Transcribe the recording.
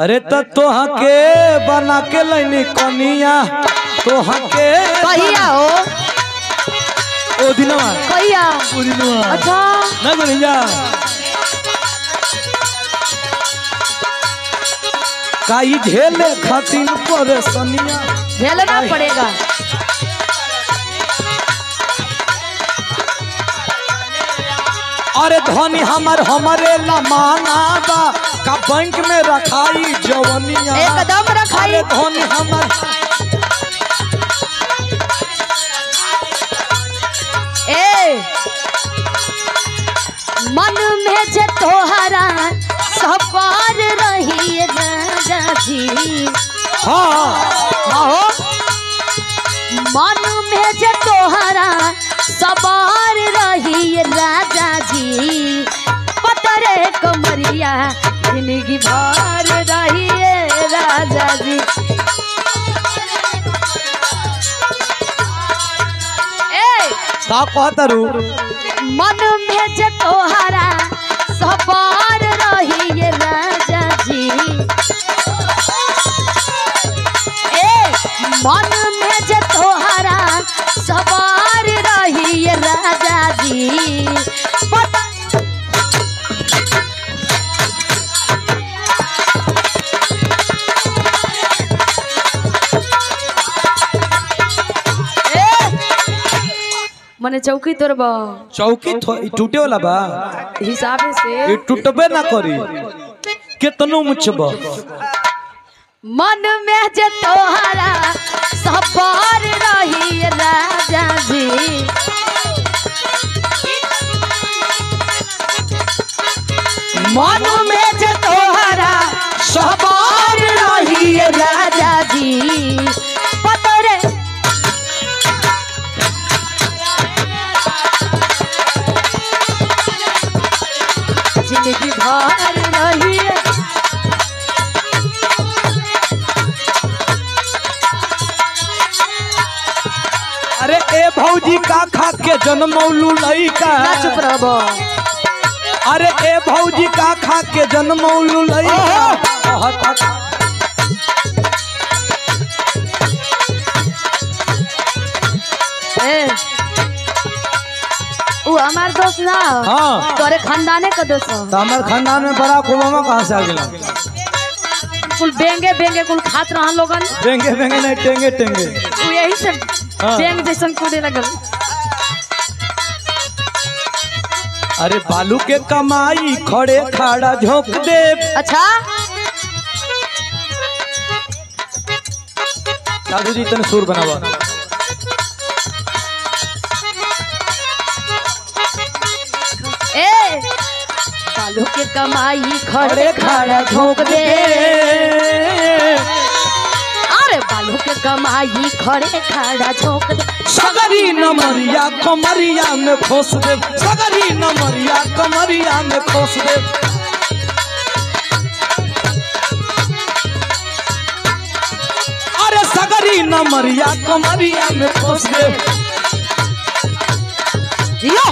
अरे तोहा के बना के लैनी कनिया तोहा के कहिया हो ओ दिनवा कहिया ओ दिनवा अच्छा ना कनिया काई झेले खातिर परेशानिया झेलना पड़ेगा। अरे धनी हमारे लमाना बा का बैंक में रखाई जवनिया एकदम रखाई। अरे धनी हमार ए मन में जे तोहरा सवार रही राजा जी हाँ हो मन में जे तोहरा सवार रही राजा जी पतरे कमरिया जिंदगी भर रही राजा जी। का कहतरू मन में जे तोहरा सवार रही राजा जी मन में जे तोहरा सवार रही राजा जी मने चौकी तोड़ब चौकी टूटे वाला बा हिसाबे से ये टूटबे ना करी कितनो मुचब मन में जे तोहरा सवार रही राजा जी मन में जे तोहरा सवार रही राजा जी पतरे जिंदगी भर रही अरे ए भौजी का खा के जन्मौलू लइका चुप रहो। अरे ए भौजी का खा के जन्मौलू लइका वो हमार दोस्त ना हाँ तोरे खानदाने का दोस्त हो। तो हमारे खानदान में बराक ओबामा कहाँ से आ गया कुल बेंगे बेंगे कुल खात रहा लोगन टेंगे बेंगे नहीं टेंगे टेंगे वो यही से हाँ। बेंग जैसन कूदे लगल। अरे बालू के कमाई खड़े खाड़ा झोंक दे अच्छा साधु जी तने सुर बनावा ए बालू के कमाई खड़े खड़ा झोंक दे अरे बालू के कमाई खड़े खड़ा झोंक दे सगरी नमरिया कमरिया में खोस दे सगरी नमरिया कमरिया में खोस दे अरे सगरी नमरिया कमरिया में खोस दे यो